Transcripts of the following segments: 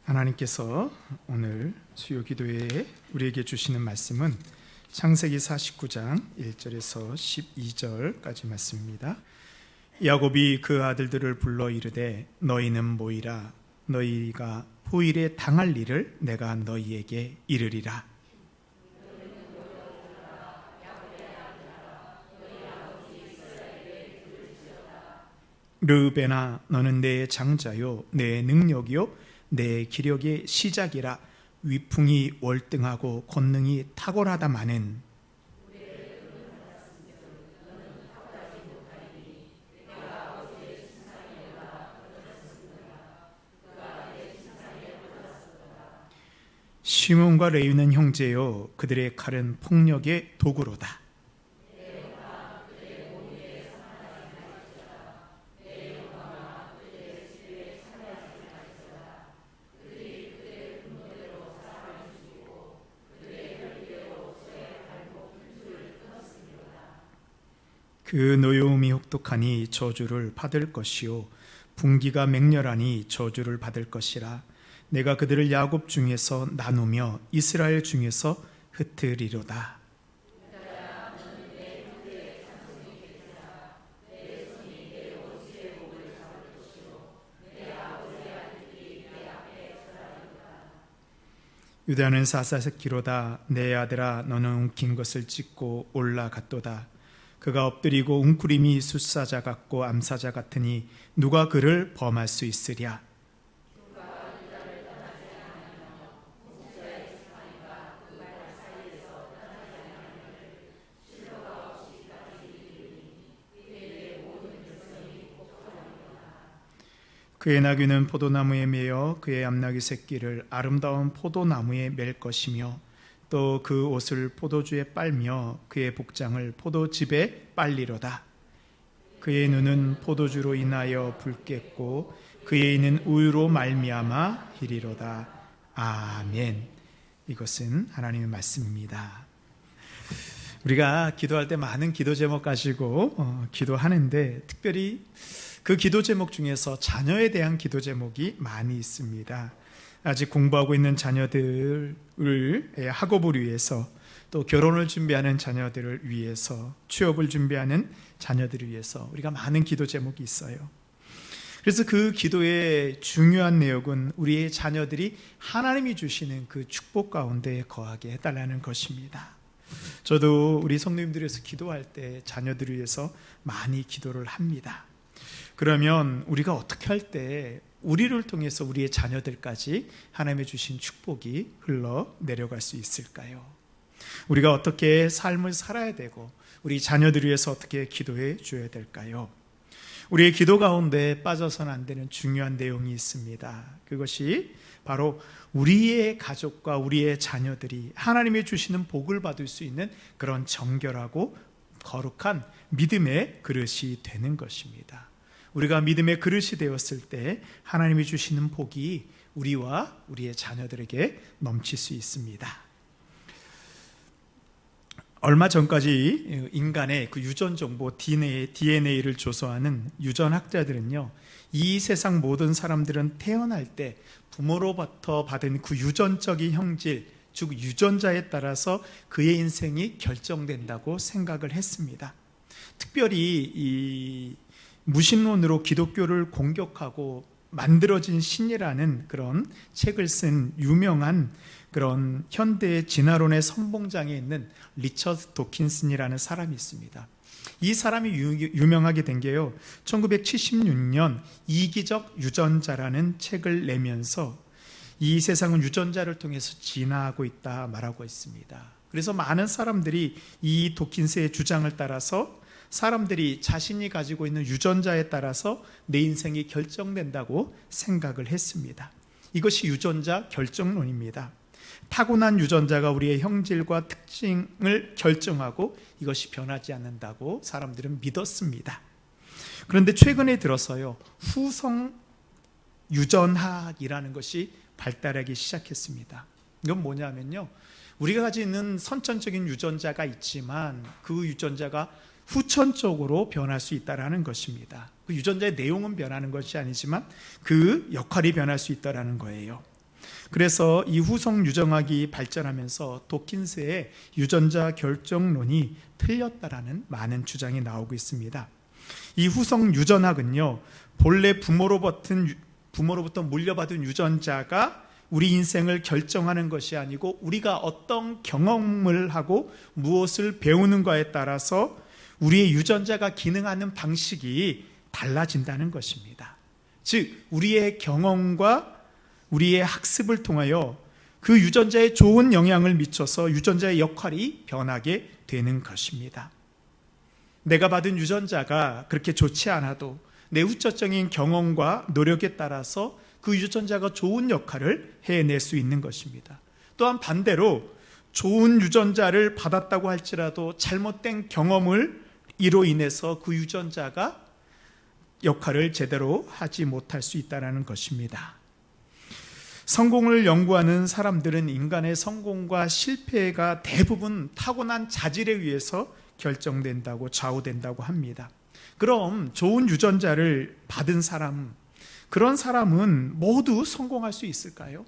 하나님께서 오늘 수요 기도회에 우리에게 주시는 말씀은 창세기 49장 1절에서 12절까지 말씀입니다. 야곱이 그 아들들을 불러 이르되 너희는 모이라. 너희가 후일에 당할 일을 내가 너희에게 이르리라. 르우벤아, 너는 내 장자요 내 능력이요 내 기력의 시작이라. 위풍이 월등하고 권능이 탁월하다마는 시몬과 레위는 형제요 그들의 칼은 폭력의 도구로다. 그 노여움이 혹독하니 저주를 받을 것이요 분기가 맹렬하니 저주를 받을 것이라. 내가 그들을 야곱 중에서 나누며 이스라엘 중에서 흩으리로다. 유다는 사사새끼로다. 내 아들아, 너는 움킨 것을 찢고 올라갔도다. 그가 엎드리고 웅크림이 숫사자 같고 암사자 같으니 누가 그를 범할 수 있으랴. 그의 나귀는 포도나무에 매어 그의 암나귀 새끼를 아름다운 포도나무에 맬 것이며 또 그 옷을 포도주에 빨며 그의 복장을 포도즙에 빨리로다. 그의 눈은 포도주로 인하여 붉겠고 그의 이는 우유로 말미암아 희리로다. 아멘. 이것은 하나님의 말씀입니다. 우리가 기도할 때 많은 기도 제목 가지고 기도하는데 특별히 그 기도 제목 중에서 자녀에 대한 기도 제목이 많이 있습니다. 아직 공부하고 있는 자녀들을 학업을 위해서, 또 결혼을 준비하는 자녀들을 위해서, 취업을 준비하는 자녀들을 위해서 우리가 많은 기도 제목이 있어요. 그래서 그 기도의 중요한 내용은 우리의 자녀들이 하나님이 주시는 그 축복 가운데 거하게 해달라는 것입니다. 저도 우리 성도님들에서 기도할 때 자녀들을 위해서 많이 기도를 합니다. 그러면 우리가 어떻게 할 때 우리를 통해서 우리의 자녀들까지 하나님의 주신 축복이 흘러 내려갈 수 있을까요? 우리가 어떻게 삶을 살아야 되고 우리 자녀들을 위해서 어떻게 기도해 줘야 될까요? 우리의 기도 가운데 빠져서는 안 되는 중요한 내용이 있습니다. 그것이 바로 우리의 가족과 우리의 자녀들이 하나님이 주시는 복을 받을 수 있는 그런 정결하고 거룩한 믿음의 그릇이 되는 것입니다. 우리가 믿음의 그릇이 되었을 때 하나님이 주시는 복이 우리와 우리의 자녀들에게 넘칠 수 있습니다. 얼마 전까지 인간의 그 유전 정보 DNA를 조사하는 유전학자들은요, 이 세상 모든 사람들은 태어날 때 부모로부터 받은 그 유전적인 형질, 즉 유전자에 따라서 그의 인생이 결정된다고 생각을 했습니다. 특별히 이 무신론으로 기독교를 공격하고 만들어진 신이라는 그런 책을 쓴 유명한 그런 현대의 진화론의 선봉장에 있는 리처드 도킨슨이라는 사람이 있습니다. 이 사람이 유명하게 된 게요, 1976년 이기적 유전자라는 책을 내면서 이 세상은 유전자를 통해서 진화하고 있다 말하고 있습니다. 그래서 많은 사람들이 이 도킨스의 주장을 따라서 사람들이 자신이 가지고 있는 유전자에 따라서 내 인생이 결정된다고 생각을 했습니다. 이것이 유전자 결정론입니다. 타고난 유전자가 우리의 형질과 특징을 결정하고 이것이 변하지 않는다고 사람들은 믿었습니다. 그런데 최근에 들어서요, 후성 유전학이라는 것이 발달하기 시작했습니다. 이건 뭐냐면요, 우리가 가지고 있는 선천적인 유전자가 있지만 그 유전자가 후천적으로 변할 수 있다는 것입니다. 그 유전자의 내용은 변하는 것이 아니지만 그 역할이 변할 수 있다는 거예요. 그래서 이 후성 유전학이 발전하면서 도킨스의 유전자 결정론이 틀렸다라는 많은 주장이 나오고 있습니다. 이 후성 유전학은요, 본래 부모로부터 물려받은 유전자가 우리 인생을 결정하는 것이 아니고 우리가 어떤 경험을 하고 무엇을 배우는가에 따라서 우리의 유전자가 기능하는 방식이 달라진다는 것입니다. 즉, 우리의 경험과 우리의 학습을 통하여 그 유전자에 좋은 영향을 미쳐서 유전자의 역할이 변하게 되는 것입니다. 내가 받은 유전자가 그렇게 좋지 않아도 내 후천적인 경험과 노력에 따라서 그 유전자가 좋은 역할을 해낼 수 있는 것입니다. 또한 반대로 좋은 유전자를 받았다고 할지라도 잘못된 이로 인해서 그 유전자가 역할을 제대로 하지 못할 수 있다는 것입니다. 성공을 연구하는 사람들은 인간의 성공과 실패가 대부분 타고난 자질에 의해서 결정된다고 좌우된다고 합니다. 그럼 좋은 유전자를 받은 사람, 그런 사람은 모두 성공할 수 있을까요?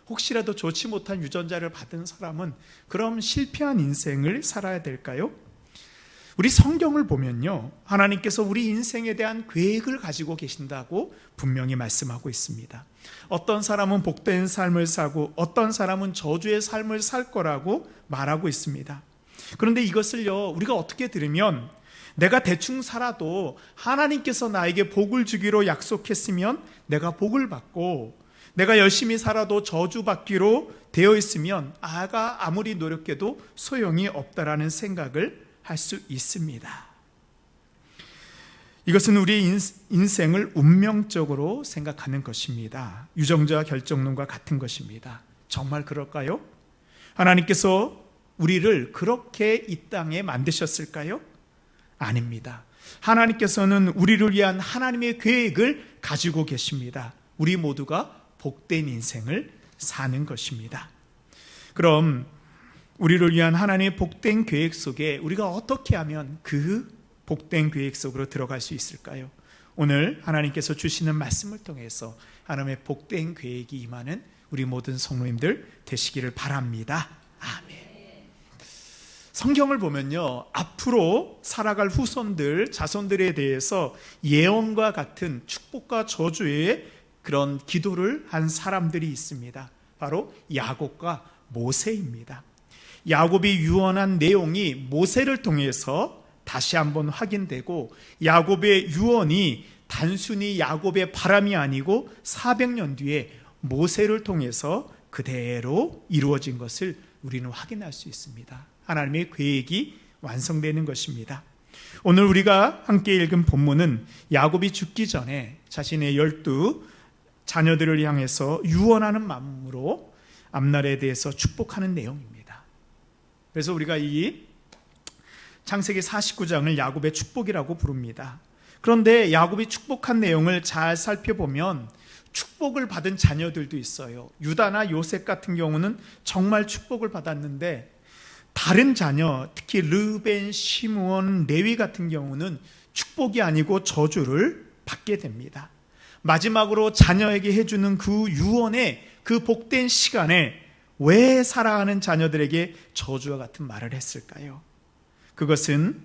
혹시라도 좋지 못한 유전자를 받은 사람은 그럼 실패한 인생을 살아야 될까요? 우리 성경을 보면요, 하나님께서 우리 인생에 대한 계획을 가지고 계신다고 분명히 말씀하고 있습니다. 어떤 사람은 복된 삶을 사고 어떤 사람은 저주의 삶을 살 거라고 말하고 있습니다. 그런데 이것을요, 우리가 어떻게 들으면 내가 대충 살아도 하나님께서 나에게 복을 주기로 약속했으면 내가 복을 받고, 내가 열심히 살아도 저주받기로 되어 있으면 아가 아무리 노력해도 소용이 없다라는 생각을 할 수 있습니다. 이것은 우리의 인생을 운명적으로 생각하는 것입니다. 유전자 결정론과 같은 것입니다. 정말 그럴까요? 하나님께서 우리를 그렇게 이 땅에 만드셨을까요? 아닙니다. 하나님께서는 우리를 위한 하나님의 계획을 가지고 계십니다. 우리 모두가 복된 인생을 사는 것입니다. 그럼 우리를 위한 하나님의 복된 계획 속에 우리가 어떻게 하면 그 복된 계획 속으로 들어갈 수 있을까요? 오늘 하나님께서 주시는 말씀을 통해서 하나님의 복된 계획이 임하는 우리 모든 성도님들 되시기를 바랍니다. 아멘. 성경을 보면요, 앞으로 살아갈 후손들, 자손들에 대해서 예언과 같은 축복과 저주의 그런 기도를 한 사람들이 있습니다. 바로 야곱과 모세입니다. 야곱이 유언한 내용이 모세를 통해서 다시 한번 확인되고, 야곱의 유언이 단순히 야곱의 바람이 아니고 400년 뒤에 모세를 통해서 그대로 이루어진 것을 우리는 확인할 수 있습니다. 하나님의 계획이 완성되는 것입니다. 오늘 우리가 함께 읽은 본문은 야곱이 죽기 전에 자신의 12 자녀들을 향해서 유언하는 마음으로 앞날에 대해서 축복하는 내용입니다. 그래서 우리가 이 창세기 49장을 야곱의 축복이라고 부릅니다. 그런데 야곱이 축복한 내용을 잘 살펴보면 축복을 받은 자녀들도 있어요. 유다나 요셉 같은 경우는 정말 축복을 받았는데, 다른 자녀, 특히 르벤, 시므온, 레위 같은 경우는 축복이 아니고 저주를 받게 됩니다. 마지막으로 자녀에게 해주는 그 유언의 그 복된 시간에 왜 사랑하는 자녀들에게 저주와 같은 말을 했을까요? 그것은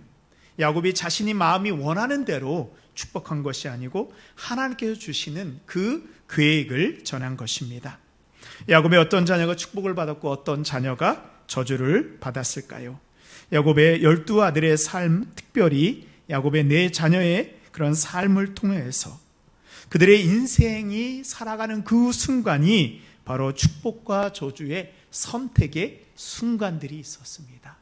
야곱이 자신이 마음이 원하는 대로 축복한 것이 아니고 하나님께서 주시는 그 계획을 전한 것입니다. 야곱의 어떤 자녀가 축복을 받았고 어떤 자녀가 저주를 받았을까요? 야곱의 12 아들의 삶, 특별히 야곱의 4 자녀의 그런 삶을 통해서 그들의 인생이 살아가는 그 순간이 바로 축복과 저주의 선택의 순간들이 있었습니다.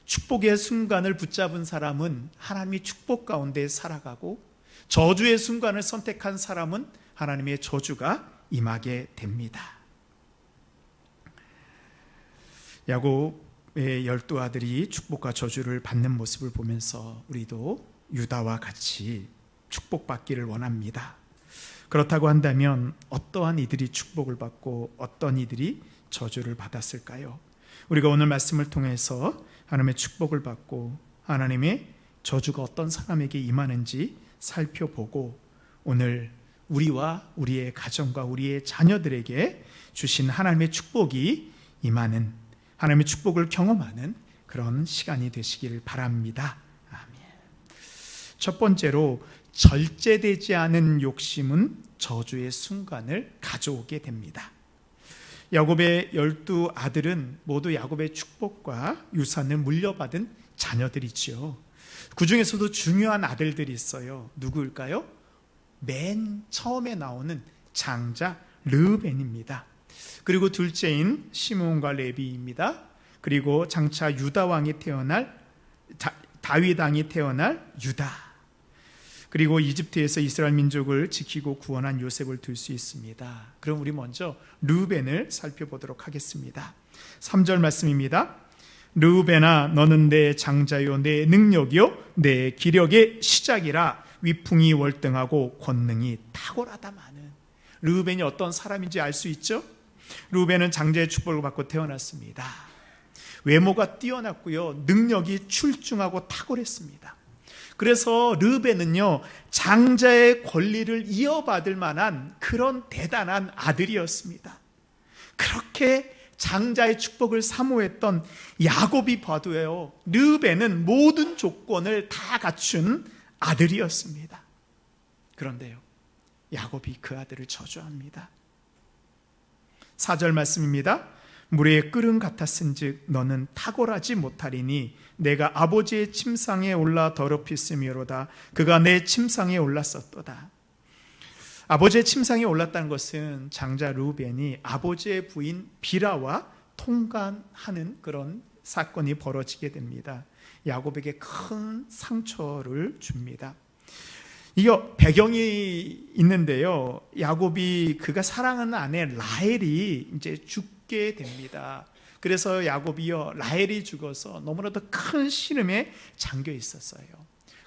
축복의 순간을 붙잡은 사람은 하나님의 축복 가운데 살아가고, 저주의 순간을 선택한 사람은 하나님의 저주가 임하게 됩니다. 야곱의 12 아들이 축복과 저주를 받는 모습을 보면서 우리도 유다와 같이 축복받기를 원합니다. 그렇다고 한다면 어떠한 이들이 축복을 받고 어떤 이들이 저주를 받았을까요? 우리가 오늘 말씀을 통해서 하나님의 축복을 받고 하나님의 저주가 어떤 사람에게 임하는지 살펴보고, 오늘 우리와 우리의 가정과 우리의 자녀들에게 주신 하나님의 축복이 임하는, 하나님의 축복을 경험하는 그런 시간이 되시길 바랍니다. 아멘. 첫 번째로, 절제되지 않은 욕심은 저주의 순간을 가져오게 됩니다. 야곱의 12아들은 모두 야곱의 축복과 유산을 물려받은 자녀들이지요. 그 중에서도 중요한 아들들이 있어요. 누구일까요? 맨 처음에 나오는 장자 르우벤입니다. 그리고 둘째인 시므온과 레위입니다. 그리고 장차 다윗 왕이 태어날 유다. 그리고 이집트에서 이스라엘 민족을 지키고 구원한 요셉을 들 수 있습니다. 그럼 우리 먼저 르우벤을 살펴보도록 하겠습니다. 3절 말씀입니다. 르우벤아, 너는 내 장자요, 내 능력이요, 내 기력의 시작이라. 위풍이 월등하고 권능이 탁월하다마는. 르우벤이 어떤 사람인지 알 수 있죠? 르우벤은 장자의 축복을 받고 태어났습니다. 외모가 뛰어났고요, 능력이 출중하고 탁월했습니다. 그래서 르우벤은요, 장자의 권리를 이어받을 만한 그런 대단한 아들이었습니다. 그렇게 장자의 축복을 사모했던 야곱이 봐도요, 르우벤은 모든 조건을 다 갖춘 아들이었습니다. 그런데요, 야곱이 그 아들을 저주합니다. 4절 말씀입니다. 물의 끓음 같았은즉 너는 탁월하지 못하리니 내가 아버지의 침상에 올라 더럽혔으므로다. 그가 내 침상에 올랐었도다. 아버지의 침상에 올랐다는 것은 장자 르우벤이 아버지의 부인 비라와 통간하는 그런 사건이 벌어지게 됩니다. 야곱에게 큰 상처를 줍니다. 이거 배경이 있는데요. 야곱이 그가 사랑하는 아내 라헬이 이제 죽게 됩니다. 그래서 야곱이요, 라헬이 죽어서 너무나도 큰 신음에 잠겨 있었어요.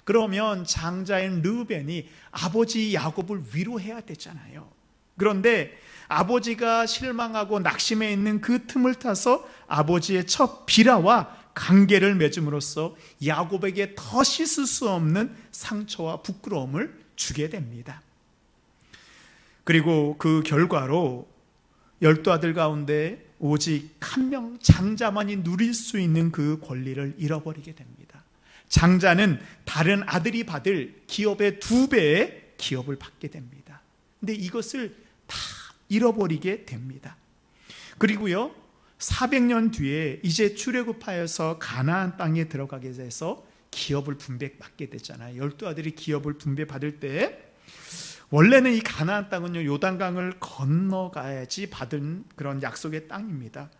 그러면 장자인 르우벤이 아버지 야곱을 위로해야 되잖아요. 그런데 아버지가 실망하고 낙심해 있는 그 틈을 타서 아버지의 첫 비라와 관계를 맺음으로써 야곱에게 더 씻을 수 없는 상처와 부끄러움을 주게 됩니다. 그리고 그 결과로 12아들 가운데 오직 한 명 장자만이 누릴 수 있는 그 권리를 잃어버리게 됩니다. 장자는 다른 아들이 받을 기업의 2배의 기업을 받게 됩니다. 근데 이것을 다 잃어버리게 됩니다. 그리고요, 400년 뒤에 이제 출애굽하여서 가나안 땅에 들어가게 돼서 기업을 분배받게 됐잖아요. 12아들이 기업을 분배받을 때 원래는 이 가나안 땅은요, 요단강을 건너가야지 받은 그런 약속의 땅입니다.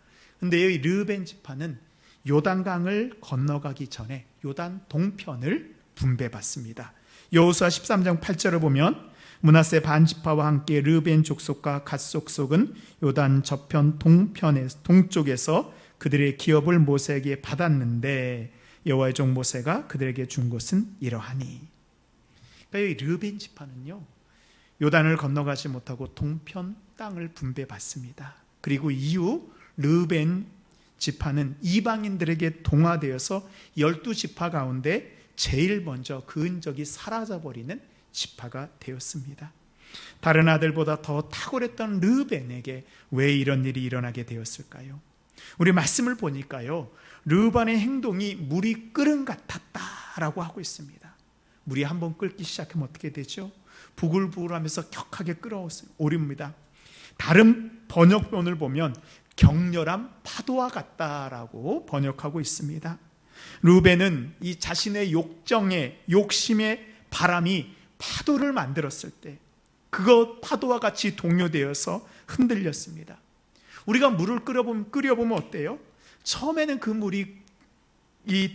근데 이 르우벤 지파는 요단강을 건너가기 전에 요단 동편을 분배받습니다. 여호수아 13장 8절을 보면 므낫세 반지파와 함께 르우벤 족속과 갓 족속은 요단 저편 동쪽에서 그들의 기업을 모세에게 받았는데 여호와의 종 모세가 그들에게 준 것은 이러하니. 그러니까 이 르우벤 지파는요, 요단을 건너가지 못하고 동편 땅을 분배받습니다. 그리고 이후 르우벤 지파는 이방인들에게 동화되어서 12지파 가운데 제일 먼저 그 흔적이 사라져버리는 지파가 되었습니다. 다른 아들보다 더 탁월했던 르우벤에게 왜 이런 일이 일어나게 되었을까요? 우리 말씀을 보니까요, 르우벤의 행동이 물이 끓음 같았다라고 하고 있습니다. 물이 한번 끓기 시작하면 어떻게 되죠? 부글부글하면서 격하게 끓어오릅니다. 다른 번역본을 보면 격렬한 파도와 같다라고 번역하고 있습니다. 르우벤은 이 자신의 욕심의 바람이 파도를 만들었을 때 그것 파도와 같이 동요되어서 흔들렸습니다. 우리가 물을 끓여보면 어때요? 처음에는 그 물이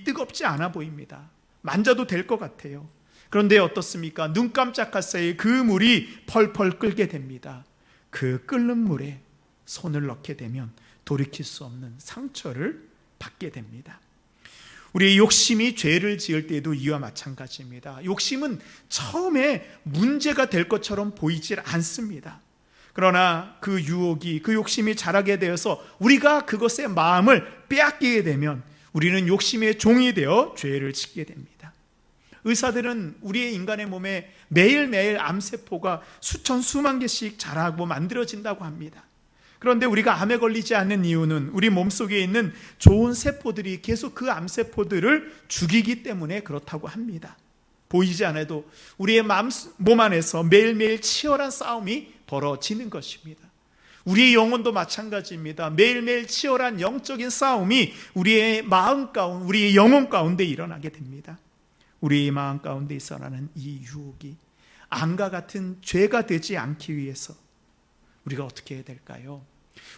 뜨겁지 않아 보입니다. 만져도 될 것 같아요. 그런데 어떻습니까? 눈 깜짝할 사이에 그 물이 펄펄 끓게 됩니다. 그 끓는 물에 손을 넣게 되면 돌이킬 수 없는 상처를 받게 됩니다. 우리의 욕심이 죄를 지을 때에도 이와 마찬가지입니다. 욕심은 처음에 문제가 될 것처럼 보이질 않습니다. 그러나 그 유혹이, 그 욕심이 자라게 되어서 우리가 그것의 마음을 빼앗기게 되면 우리는 욕심의 종이 되어 죄를 짓게 됩니다. 의사들은 우리의 인간의 몸에 매일매일 암세포가 수천 수만 개씩 자라고 만들어진다고 합니다. 그런데 우리가 암에 걸리지 않는 이유는 우리 몸속에 있는 좋은 세포들이 계속 그 암세포들을 죽이기 때문에 그렇다고 합니다. 보이지 않아도 우리의 몸 안에서 매일매일 치열한 싸움이 벌어지는 것입니다. 우리의 영혼도 마찬가지입니다. 매일매일 치열한 영적인 싸움이 우리의 마음 가운데, 우리의 영혼 가운데 일어나게 됩니다. 우리의 마음 가운데 일어나는 이 유혹이 암과 같은 죄가 되지 않기 위해서 우리가 어떻게 해야 될까요?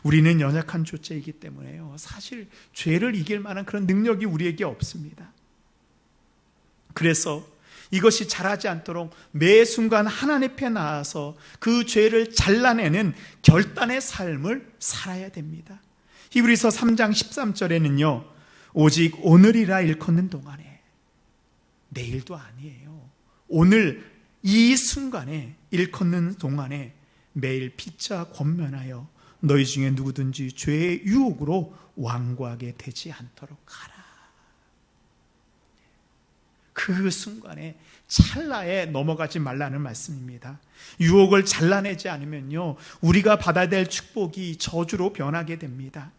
우리는 연약한 존재이기 때문에요. 사실 죄를 이길 만한 그런 능력이 우리에게 없습니다. 그래서 이것이 자라지 않도록 매 순간 하나님 앞에 나와서 그 죄를 잘라내는 결단의 삶을 살아야 됩니다. 히브리서 3장 13절에는요, 오직 오늘이라 일컫는 동안에, 내일도 아니에요. 오늘 이 순간에 일컫는 동안에 매일 피차 권면하여 너희 중에 누구든지 죄의 유혹으로 완고하게 되지 않도록 하라. 그 순간에 찰나에 넘어가지 말라는 말씀입니다. 유혹을 잘라내지 않으면요, 우리가 받아야 될 축복이 저주로 변하게 됩니다.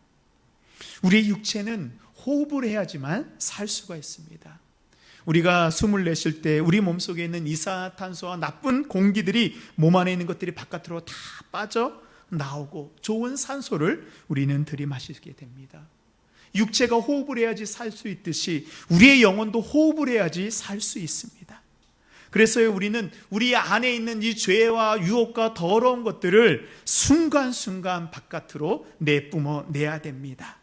우리의 육체는 호흡을 해야지만 살 수가 있습니다. 우리가 숨을 내쉴 때 우리 몸속에 있는 이산화탄소와 나쁜 공기들이 몸 안에 있는 것들이 바깥으로 다 빠져 나오고 좋은 산소를 우리는 들이마시게 됩니다. 육체가 호흡을 해야지 살 수 있듯이 우리의 영혼도 호흡을 해야지 살 수 있습니다. 그래서 우리는 우리 안에 있는 이 죄와 유혹과 더러운 것들을 순간순간 바깥으로 내뿜어 내야 됩니다.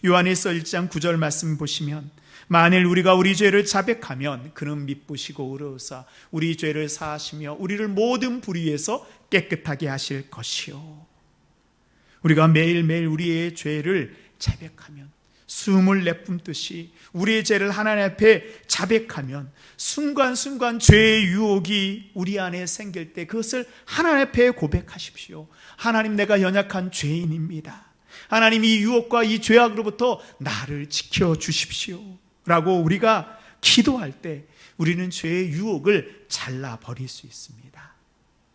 요한일서 1장 9절 말씀 보시면, 만일 우리가 우리 죄를 자백하면 그는 미쁘시고 의로우사 우리 죄를 사하시며 우리를 모든 불의에서 깨끗하게 하실 것이요. 우리가 매일매일 우리의 죄를 자백하면, 숨을 내뿜듯이 우리의 죄를 하나님 앞에 자백하면 순간순간 죄의 유혹이 우리 안에 생길 때 그것을 하나님 앞에 고백하십시오. 하나님, 내가 연약한 죄인입니다. 하나님, 이 유혹과 이 죄악으로부터 나를 지켜주십시오 라고 우리가 기도할 때 우리는 죄의 유혹을 잘라버릴 수 있습니다.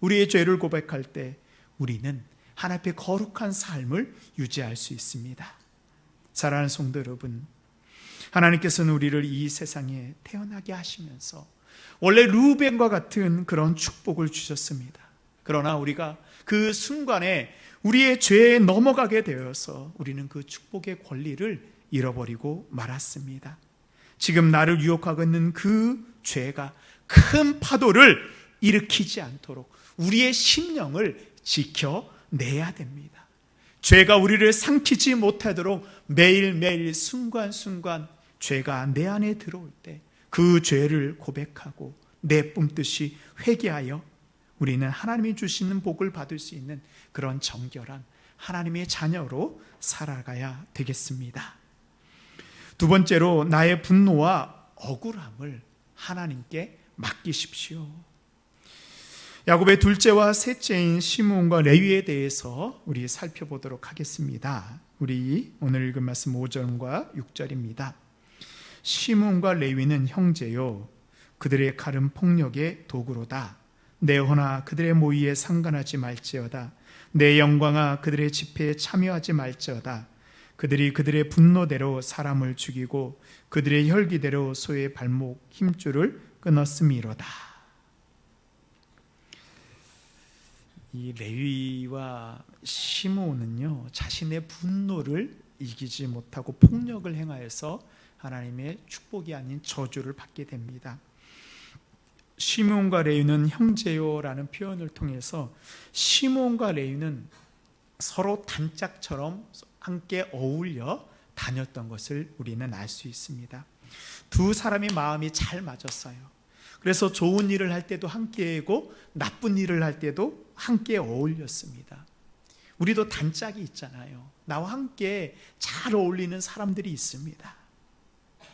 우리의 죄를 고백할 때 우리는 하나님 앞에 거룩한 삶을 유지할 수 있습니다. 사랑하는 성도 여러분, 하나님께서는 우리를 이 세상에 태어나게 하시면서 원래 르우벤과 같은 그런 축복을 주셨습니다. 그러나 우리가 그 순간에 우리의 죄에 넘어가게 되어서 우리는 그 축복의 권리를 잃어버리고 말았습니다. 지금 나를 유혹하고 있는 그 죄가 큰 파도를 일으키지 않도록 우리의 심령을 지켜내야 됩니다. 죄가 우리를 삼키지 못하도록 매일매일 순간순간 죄가 내 안에 들어올 때 그 죄를 고백하고 내뿜듯이 회개하여 우리는 하나님이 주시는 복을 받을 수 있는 그런 정결한 하나님의 자녀로 살아가야 되겠습니다. 두 번째로, 나의 분노와 억울함을 하나님께 맡기십시오. 야곱의 둘째와 셋째인 시므온과 레위에 대해서 우리 살펴보도록 하겠습니다. 우리 오늘 읽은 말씀 5절과 6절입니다. 시므온과 레위는 형제요, 그들의 칼은 폭력의 도구로다. 내 혼아 그들의 모의에 상관하지 말지어다. 내 영광아 그들의 집회에 참여하지 말지어다. 그들이 그들의 분노대로 사람을 죽이고 그들의 혈기대로 소의 발목 힘줄을 끊었음이로다. 이 레위와 시므온은요, 자신의 분노를 이기지 못하고 폭력을 행하여서 하나님의 축복이 아닌 저주를 받게 됩니다. 시므온과 레위는 형제요라는 표현을 통해서 시므온과 레위는 서로 단짝처럼 함께 어울려 다녔던 것을 우리는 알 수 있습니다. 두 사람의 마음이 잘 맞았어요. 그래서 좋은 일을 할 때도 함께하고 나쁜 일을 할 때도 함께 어울렸습니다. 우리도 단짝이 있잖아요. 나와 함께 잘 어울리는 사람들이 있습니다.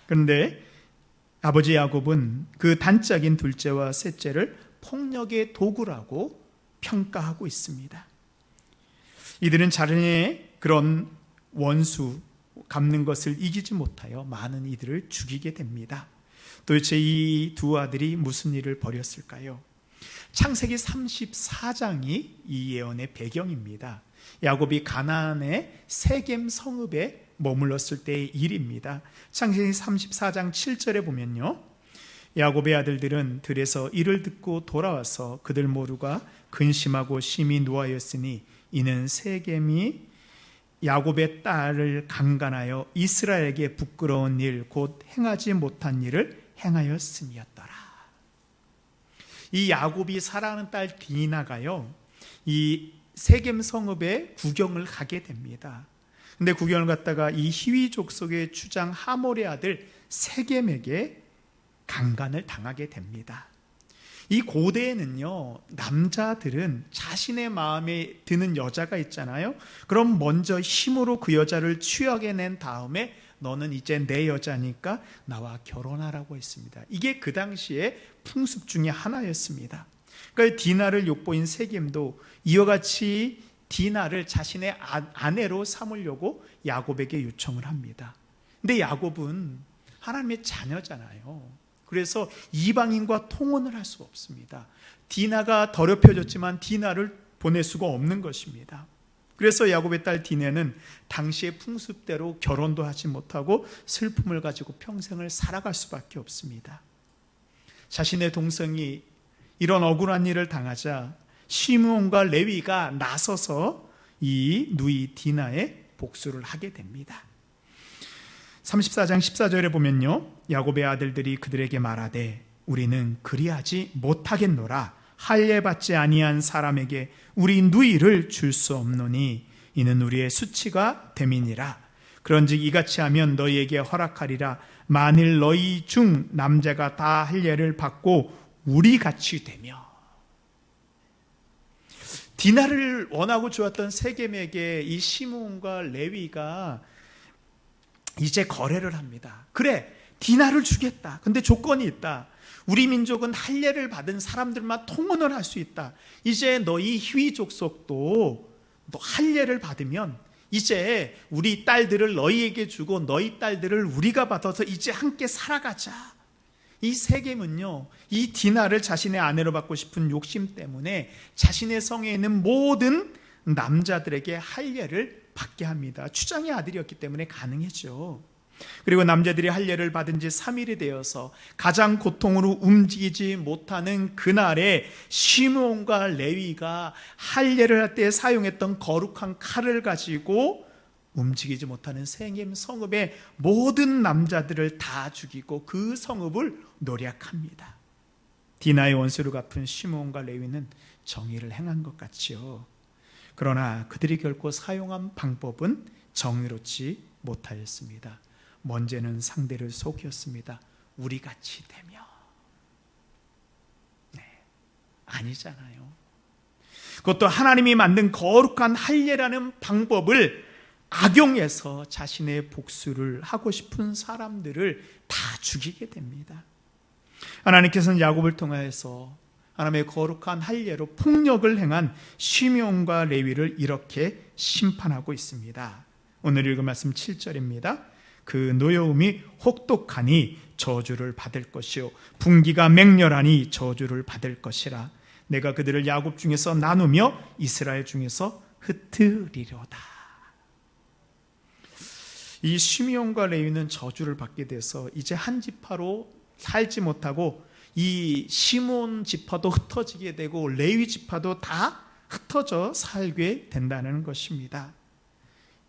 그런데 아버지 야곱은 그 단짝인 둘째와 셋째를 폭력의 도구라고 평가하고 있습니다. 이들은 자신의 그런 원수 갚는 것을 이기지 못하여 많은 이들을 죽이게 됩니다. 도대체 이 두 아들이 무슨 일을 벌였을까요? 창세기 34장이 이 예언의 배경입니다. 야곱이 가나안의 세겜 성읍에 머물렀을 때의 일입니다. 창세기 34장 7절에 보면요, 야곱의 아들들은 들에서 이를 듣고 돌아와서 그들 모두가 근심하고 심히 노하였으니 이는 세겜이 야곱의 딸을 강간하여 이스라엘에게 부끄러운 일 곧 행하지 못한 일을 행하였음이었더라. 이 야곱이 사랑하는 딸 디나가요, 이 세겜 성읍에 구경을 가게 됩니다. 근데 구경을 갔다가 이 히위 족속의 주장 하몰의 아들 세겜에게 강간을 당하게 됩니다. 이 고대에는요, 남자들은 자신의 마음에 드는 여자가 있잖아요. 그럼 먼저 힘으로 그 여자를 취하게낸 다음에 너는 이제 내 여자니까 나와 결혼하라고 했습니다. 이게 그 당시의 풍습 중에 하나였습니다. 그러니까 디나를 욕보인 세겜도 이와 같이 디나를 자신의 아내로 삼으려고 야곱에게 요청을 합니다. 근데 야곱은 하나님의 자녀잖아요. 그래서 이방인과 통혼을 할 수 없습니다. 디나가 더럽혀졌지만 디나를 보낼 수가 없는 것입니다. 그래서 야곱의 딸 디나는 당시의 풍습대로 결혼도 하지 못하고 슬픔을 가지고 평생을 살아갈 수밖에 없습니다. 자신의 동생이 이런 억울한 일을 당하자 시므온과 레위가 나서서 이 누이 디나의 복수를 하게 됩니다. 34장 14절에 보면요, 야곱의 아들들이 그들에게 말하되 우리는 그리하지 못하겠노라. 할례 받지 아니한 사람에게 우리 누이를 줄 수 없노니 이는 우리의 수치가 됨이니라. 그런즉 이같이 하면 너희에게 허락하리라. 만일 너희 중 남자가 다 할례를 받고 우리같이 되며. 디나를 원하고 좋았던 세겜에게 이 시므온과 레위가 이제 거래를 합니다. 그래, 디나를 주겠다. 근데 조건이 있다. 우리 민족은 할례를 받은 사람들만 통혼을 할 수 있다. 이제 너희 히위 족속도 너 할례를 받으면 이제 우리 딸들을 너희에게 주고 너희 딸들을 우리가 받아서 이제 함께 살아가자. 이 세겜은요, 이 디나를 자신의 아내로 받고 싶은 욕심 때문에 자신의 성에 있는 모든 남자들에게 할례를 받게 합니다. 추장의 아들이었기 때문에 가능했죠. 그리고 남자들이 할례를 받은 지 3일이 되어서 가장 고통으로 움직이지 못하는 그날에 시므온과 레위가 할례를 할 때 사용했던 거룩한 칼을 가지고 움직이지 못하는 세겜 성읍의 모든 남자들을 다 죽이고 그 성읍을 노략합니다. 디나의 원수를 갚은 시므온과 레위는 정의를 행한 것 같지요. 그러나 그들이 결코 사용한 방법은 정의롭지 못하였습니다. 먼저는 상대를 속였습니다. 우리같이 되며. 네, 아니잖아요. 그것도 하나님이 만든 거룩한 할례라는 방법을 악용해서 자신의 복수를 하고 싶은 사람들을 다 죽이게 됩니다. 하나님께서는 야곱을 통하여서 하나님의 거룩한 할례로 폭력을 행한 시므온과 레위를 이렇게 심판하고 있습니다. 오늘 읽은 말씀 7절입니다. 그 노여움이 혹독하니 저주를 받을 것이요 분기가 맹렬하니 저주를 받을 것이라. 내가 그들을 야곱 중에서 나누며 이스라엘 중에서 흩으리로다. 이 시므온과 레위는 저주를 받게 돼서 이제 한 지파로 살지 못하고 이 시므온 지파도 흩어지게 되고 레위 지파도 다 흩어져 살게 된다는 것입니다.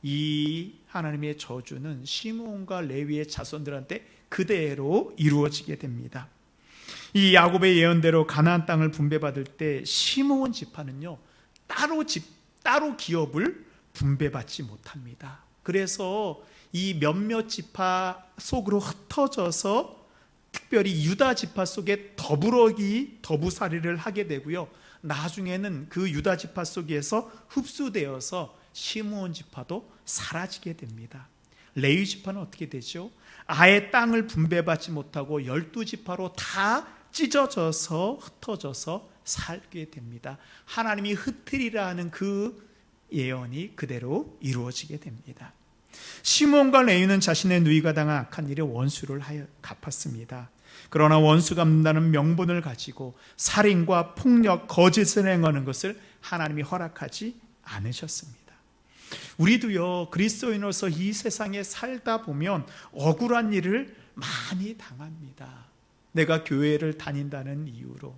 이 하나님의 저주는 시므온과 레위의 자손들한테 그대로 이루어지게 됩니다. 이 야곱의 예언대로 가나안 땅을 분배받을 때 시므온 지파는요, 따로 기업을 분배받지 못합니다. 그래서 이 몇몇 지파 속으로 흩어져서 특별히 유다 지파 속에 더부살이를 하게 되고요, 나중에는 그 유다 지파 속에서 흡수되어서 시므온 지파도 사라지게 됩니다. 레위 지파는 어떻게 되죠? 아예 땅을 분배받지 못하고 12지파로 다 찢어져서 흩어져서 살게 됩니다. 하나님이 흩으리라 하는 그 예언이 그대로 이루어지게 됩니다. 시므온과 레위는 자신의 누이가 당한 악한 일에 원수를 하여 갚았습니다. 그러나 원수 갚는다는 명분을 가지고 살인과 폭력, 거짓을 행하는 것을 하나님이 허락하지 않으셨습니다. 우리도요, 그리스도인으로서 이 세상에 살다 보면 억울한 일을 많이 당합니다. 내가 교회를 다닌다는 이유로,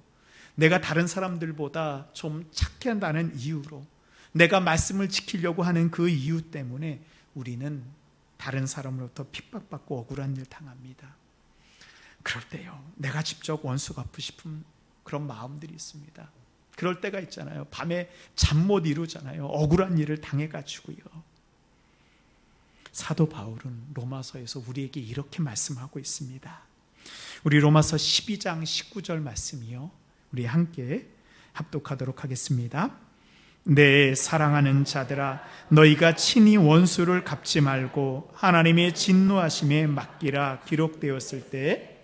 내가 다른 사람들보다 좀 착한다는 이유로, 내가 말씀을 지키려고 하는 그 이유 때문에 우리는 다른 사람으로부터 핍박받고 억울한 일 당합니다. 그럴 때요, 내가 직접 원수 갚고 싶은 그런 마음들이 있습니다. 그럴 때가 있잖아요. 밤에 잠 못 이루잖아요. 억울한 일을 당해가지고요. 사도 바울은 로마서에서 우리에게 이렇게 말씀하고 있습니다. 우리 로마서 12장 19절 말씀이요, 우리 함께 합독하도록 하겠습니다. 내 사랑하는 자들아, 너희가 친히 원수를 갚지 말고 하나님의 진노하심에 맡기라 기록되었을 때,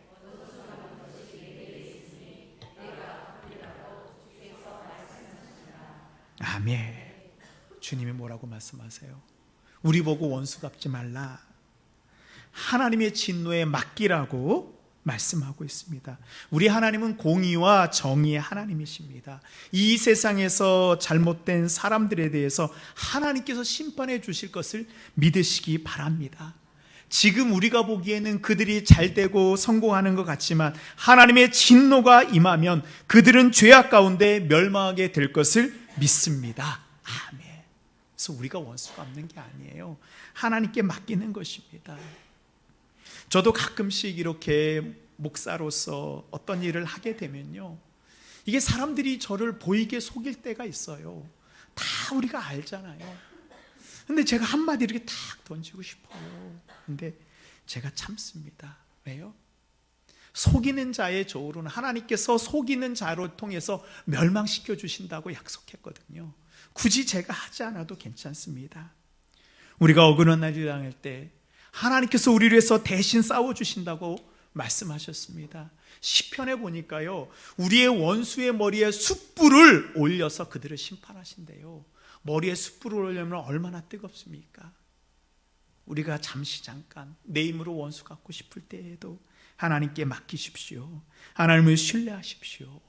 아멘. 주님이 뭐라고 말씀하세요? 우리 보고 원수 갚지 말라, 하나님의 진노에 맡기라고 말씀하고 있습니다. 우리 하나님은 공의와 정의의 하나님이십니다. 이 세상에서 잘못된 사람들에 대해서 하나님께서 심판해 주실 것을 믿으시기 바랍니다. 지금 우리가 보기에는 그들이 잘되고 성공하는 것 같지만 하나님의 진노가 임하면 그들은 죄악 가운데 멸망하게 될 것을 믿습니다. 아멘. 그래서 우리가 원수 갚는 게 아니에요. 하나님께 맡기는 것입니다. 저도 가끔씩 이렇게 목사로서 어떤 일을 하게 되면요, 이게 사람들이 저를 보이게 속일 때가 있어요. 다 우리가 알잖아요. 근데 제가 한마디 이렇게 탁 던지고 싶어요. 근데 제가 참습니다. 왜요? 속이는 자의 저울은 하나님께서 속이는 자로 통해서 멸망시켜 주신다고 약속했거든요. 굳이 제가 하지 않아도 괜찮습니다. 우리가 억울한 일을 당할 때 하나님께서 우리를 위해서 대신 싸워주신다고 말씀하셨습니다. 시편에 보니까요, 우리의 원수의 머리에 숯불을 올려서 그들을 심판하신대요. 머리에 숯불을 올리면 얼마나 뜨겁습니까? 우리가 잠깐 내 힘으로 원수 갚고 싶을 때에도 하나님께 맡기십시오. 하나님을 신뢰하십시오.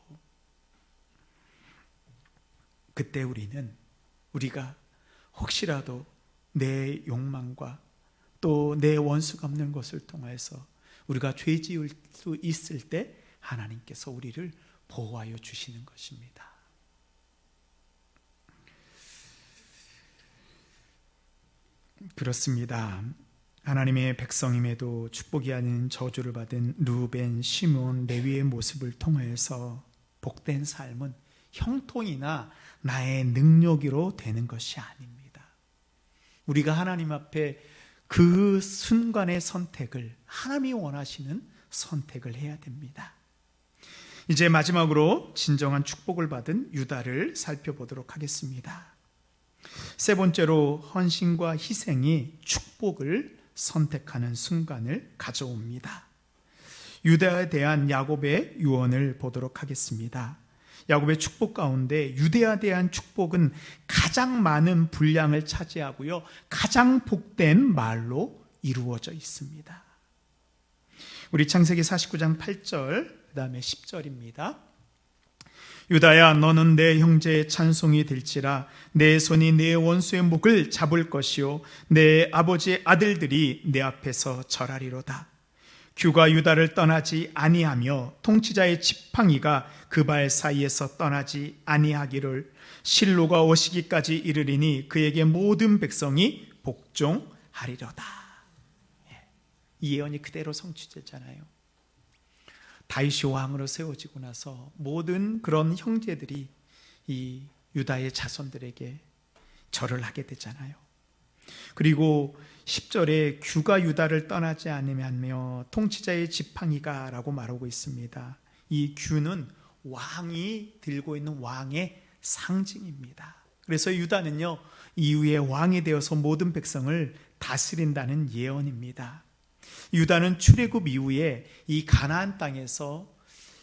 그때 우리가 혹시라도 내 욕망과 또 내 원수 갚는 것을 통해서 우리가 죄 지을 수 있을 때 하나님께서 우리를 보호하여 주시는 것입니다. 그렇습니다. 하나님의 백성임에도 축복이 아닌 저주를 받은 루벤, 시몬, 레위의 모습을 통해서 복된 삶은 형통이나 나의 능력으로 되는 것이 아닙니다. 우리가 하나님 앞에 그 순간의 선택을, 하나님이 원하시는 선택을 해야 됩니다. 이제 마지막으로 진정한 축복을 받은 유다를 살펴보도록 하겠습니다. 세 번째로 헌신과 희생이 축복을 선택하는 순간을 가져옵니다. 유다에 대한 야곱의 유언을 보도록 하겠습니다. 야곱의 축복 가운데 유다에 대한 축복은 가장 많은 분량을 차지하고요, 가장 복된 말로 이루어져 있습니다. 우리 창세기 49장 8절, 그 다음에 10절입니다. 유다야, 너는 내 형제의 찬송이 될지라. 내 손이 내 원수의 목을 잡을 것이요 내 아버지의 아들들이 내 앞에서 절하리로다. 규가 유다를 떠나지 아니하며 통치자의 지팡이가 그 발 사이에서 떠나지 아니하기를 실로가 오시기까지 이르리니 그에게 모든 백성이 복종하리로다. 이 예언이 그대로 성취됐잖아요. 다윗이 왕으로 세워지고 나서 모든 그런 형제들이 이 유다의 자손들에게 절을 하게 되잖아요. 그리고 10절에 규가 유다를 떠나지 않으며 통치자의 지팡이가 라고 말하고 있습니다. 이 규는 왕이 들고 있는 왕의 상징입니다. 그래서 유다는요, 이후에 왕이 되어서 모든 백성을 다스린다는 예언입니다. 유다는 출애굽 이후에 이 가나안 땅에서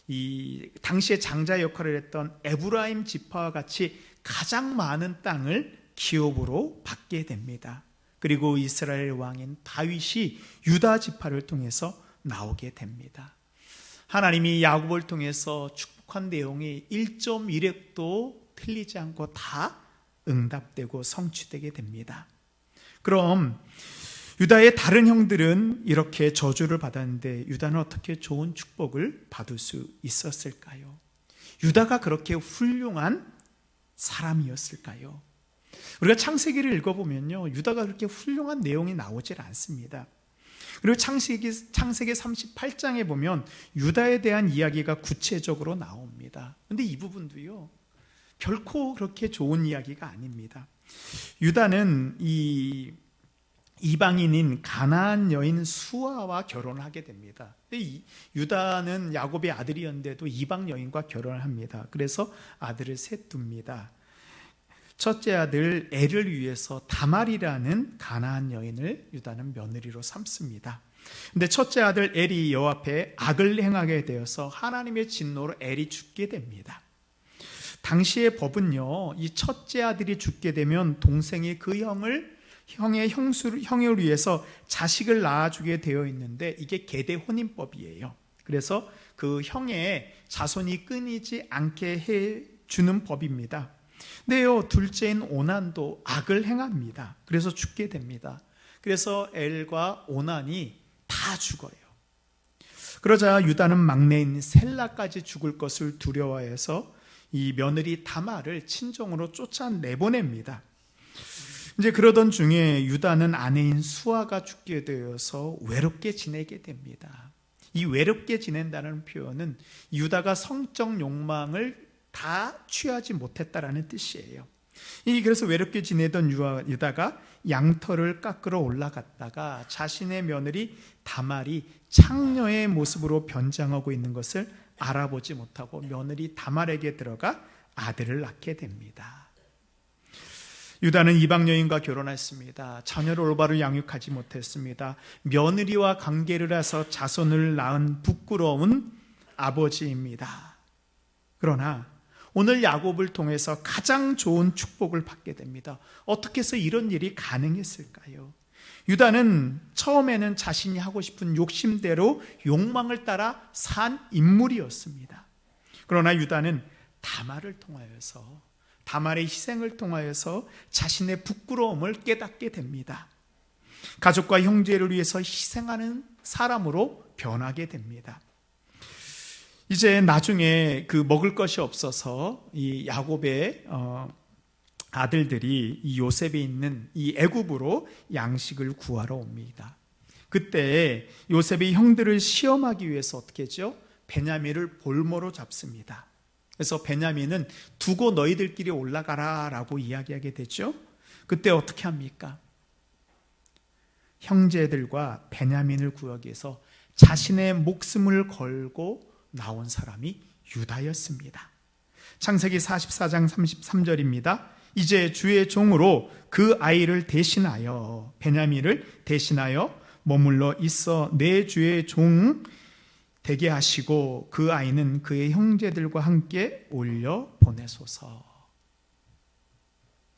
이 당시에 장자 역할을 했던 에브라임 지파와 같이 가장 많은 땅을 기업으로 받게 됩니다. 그리고 이스라엘 왕인 다윗이 유다 지파를 통해서 나오게 됩니다. 하나님이 야곱을 통해서 축복한 내용이 1.1획도 틀리지 않고 다 응답되고 성취되게 됩니다. 그럼 유다의 다른 형들은 이렇게 저주를 받았는데 유다는 어떻게 좋은 축복을 받을 수 있었을까요? 유다가 그렇게 훌륭한 사람이었을까요? 우리가 창세기를 읽어보면요, 유다가 그렇게 훌륭한 내용이 나오질 않습니다. 그리고 창세기 38장에 보면 유다에 대한 이야기가 구체적으로 나옵니다. 그런데 이 부분도요, 결코 그렇게 좋은 이야기가 아닙니다. 유다는 이 이방인인 가나안 여인 수아와 결혼을 하게 됩니다. 유다는 야곱의 아들이었는데도 이방 여인과 결혼을 합니다. 그래서 아들을 셋 둡니다. 첫째 아들 엘을 위해서 다말이라는 가나안 여인을 유다는 며느리로 삼습니다. 근데 첫째 아들 엘이 여호와 앞에 악을 행하게 되어서 하나님의 진노로 엘이 죽게 됩니다. 당시의 법은요, 이 첫째 아들이 죽게 되면 동생이 그 형의 형을 위해서 자식을 낳아주게 되어 있는데 이게 계대 혼인법이에요. 그래서 그 형의 자손이 끊이지 않게 해주는 법입니다. 근데요, 둘째인 오난도 악을 행합니다. 그래서 죽게 됩니다. 그래서 엘과 오난이 다 죽어요. 그러자 유다는 막내인 셀라까지 죽을 것을 두려워해서 이 며느리 다말을 친정으로 쫓아내보냅니다. 이제 그러던 중에 유다는 아내인 수아가 죽게 되어서 외롭게 지내게 됩니다. 이 외롭게 지낸다는 표현은 유다가 성적 욕망을 다 취하지 못했다라는 뜻이에요. 그래서 외롭게 지내던 유다가 양털을 깎으러 올라갔다가 자신의 며느리 다말이 창녀의 모습으로 변장하고 있는 것을 알아보지 못하고 며느리 다말에게 들어가 아들을 낳게 됩니다. 유다는 이방 여인과 결혼했습니다. 자녀를 올바로 양육하지 못했습니다. 며느리와 관계를 해서 자손을 낳은 부끄러운 아버지입니다. 그러나 오늘 야곱을 통해서 가장 좋은 축복을 받게 됩니다. 어떻게 해서 이런 일이 가능했을까요? 유다는 처음에는 자신이 하고 싶은 욕심대로 욕망을 따라 산 인물이었습니다. 그러나 유다는 다말을 통하여서, 다말의 희생을 통하여서 자신의 부끄러움을 깨닫게 됩니다. 가족과 형제를 위해서 희생하는 사람으로 변하게 됩니다. 이제 나중에 그 먹을 것이 없어서 이 야곱의 아들들이 이 요셉에 있는 이 애굽으로 양식을 구하러 옵니다. 그때 요셉이 형들을 시험하기 위해서 어떻게 했죠? 베냐민을 볼모로 잡습니다. 그래서 베냐민은 두고 너희들끼리 올라가라 라고 이야기하게 되죠. 그때 어떻게 합니까? 형제들과 베냐민을 구하기 위해서 자신의 목숨을 걸고 나온 사람이 유다였습니다. 창세기 44장 33절입니다. 이제 주의 종으로 그 아이를 대신하여, 베냐민을 대신하여 머물러 있어 내 주의 종 되게 하시고 그 아이는 그의 형제들과 함께 올려 보내소서.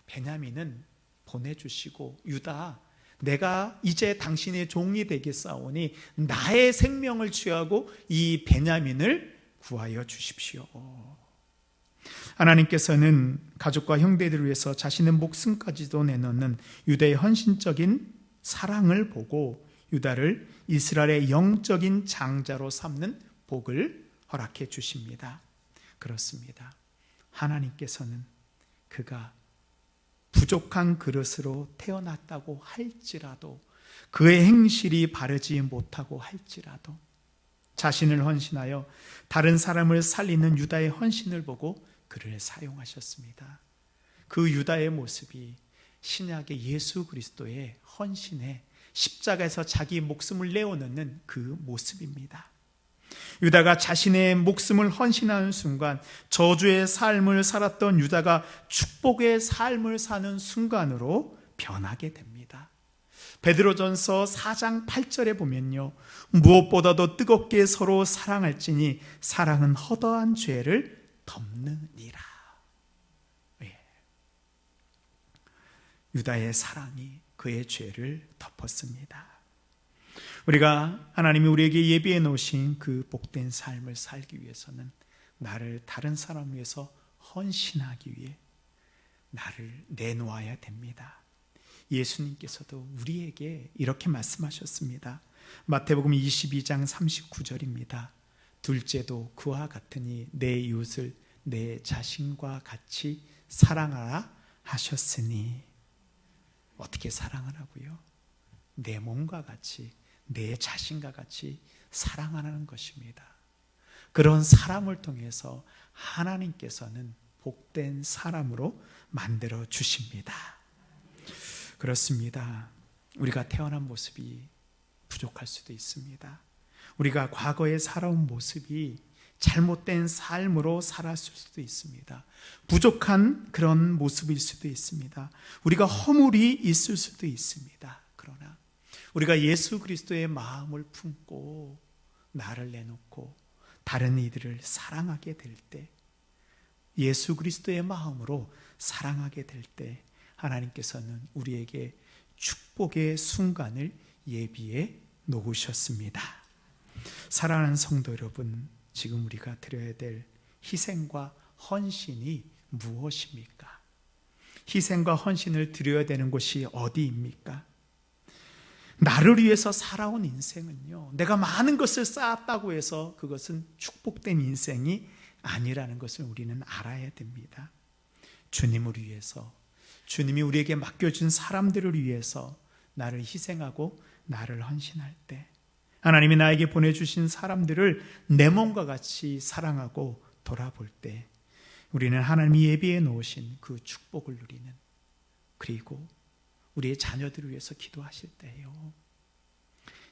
베냐민은 보내주시고, 유다, 내가 이제 당신의 종이 되겠사오니 나의 생명을 취하고 이 베냐민을 구하여 주십시오. 하나님께서는 가족과 형제들을 위해서 자신의 목숨까지도 내놓는 유다의 헌신적인 사랑을 보고 유다를 이스라엘의 영적인 장자로 삼는 복을 허락해 주십니다. 그렇습니다. 하나님께서는 그가 부족한 그릇으로 태어났다고 할지라도, 그의 행실이 바르지 못하고 할지라도 자신을 헌신하여 다른 사람을 살리는 유다의 헌신을 보고 그를 사용하셨습니다. 그 유다의 모습이 신약의 예수 그리스도의 헌신에 십자가에서 자기 목숨을 내어놓는 그 모습입니다. 유다가 자신의 목숨을 헌신하는 순간 저주의 삶을 살았던 유다가 축복의 삶을 사는 순간으로 변하게 됩니다. 베드로전서 4장 8절에 보면요, 무엇보다도 뜨겁게 서로 사랑할지니 사랑은 허다한 죄를 덮느니라. 유다의 사랑이 그의 죄를 덮었습니다. 우리가 하나님이 우리에게 예비해 놓으신 그 복된 삶을 살기 위해서는 나를 다른 사람 위해서 헌신하기 위해 나를 내놓아야 됩니다. 예수님께서도 우리에게 이렇게 말씀하셨습니다. 마태복음 22장 39절입니다. 둘째도 그와 같으니 내 이웃을 내 자신과 같이 사랑하라 하셨으니, 어떻게 사랑하라고요? 내 몸과 같이, 내 자신과 같이 사랑하는 것입니다. 그런 사랑을 통해서 하나님께서는 복된 사람으로 만들어 주십니다. 그렇습니다. 우리가 태어난 모습이 부족할 수도 있습니다. 우리가 과거에 살아온 모습이 잘못된 삶으로 살았을 수도 있습니다. 부족한 그런 모습일 수도 있습니다. 우리가 허물이 있을 수도 있습니다. 그러나 우리가 예수 그리스도의 마음을 품고 나를 내놓고 다른 이들을 사랑하게 될 때, 예수 그리스도의 마음으로 사랑하게 될 때 하나님께서는 우리에게 축복의 순간을 예비해 놓으셨습니다. 사랑하는 성도 여러분, 지금 우리가 드려야 될 희생과 헌신이 무엇입니까? 희생과 헌신을 드려야 되는 곳이 어디입니까? 나를 위해서 살아온 인생은요, 내가 많은 것을 쌓았다고 해서 그것은 축복된 인생이 아니라는 것을 우리는 알아야 됩니다. 주님을 위해서, 주님이 우리에게 맡겨준 사람들을 위해서 나를 희생하고 나를 헌신할 때, 하나님이 나에게 보내주신 사람들을 내 몸과 같이 사랑하고 돌아볼 때, 우리는 하나님이 예비해 놓으신 그 축복을 누리는, 그리고 우리의 자녀들을 위해서 기도하실 때요,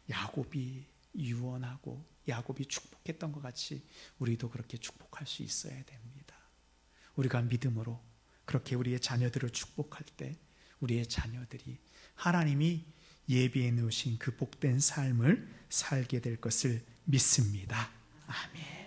야곱이 유언하고 야곱이 축복했던 것 같이 우리도 그렇게 축복할 수 있어야 됩니다. 우리가 믿음으로 그렇게 우리의 자녀들을 축복할 때 우리의 자녀들이 하나님이 예비해 놓으신 그 복된 삶을 살게 될 것을 믿습니다. 아멘.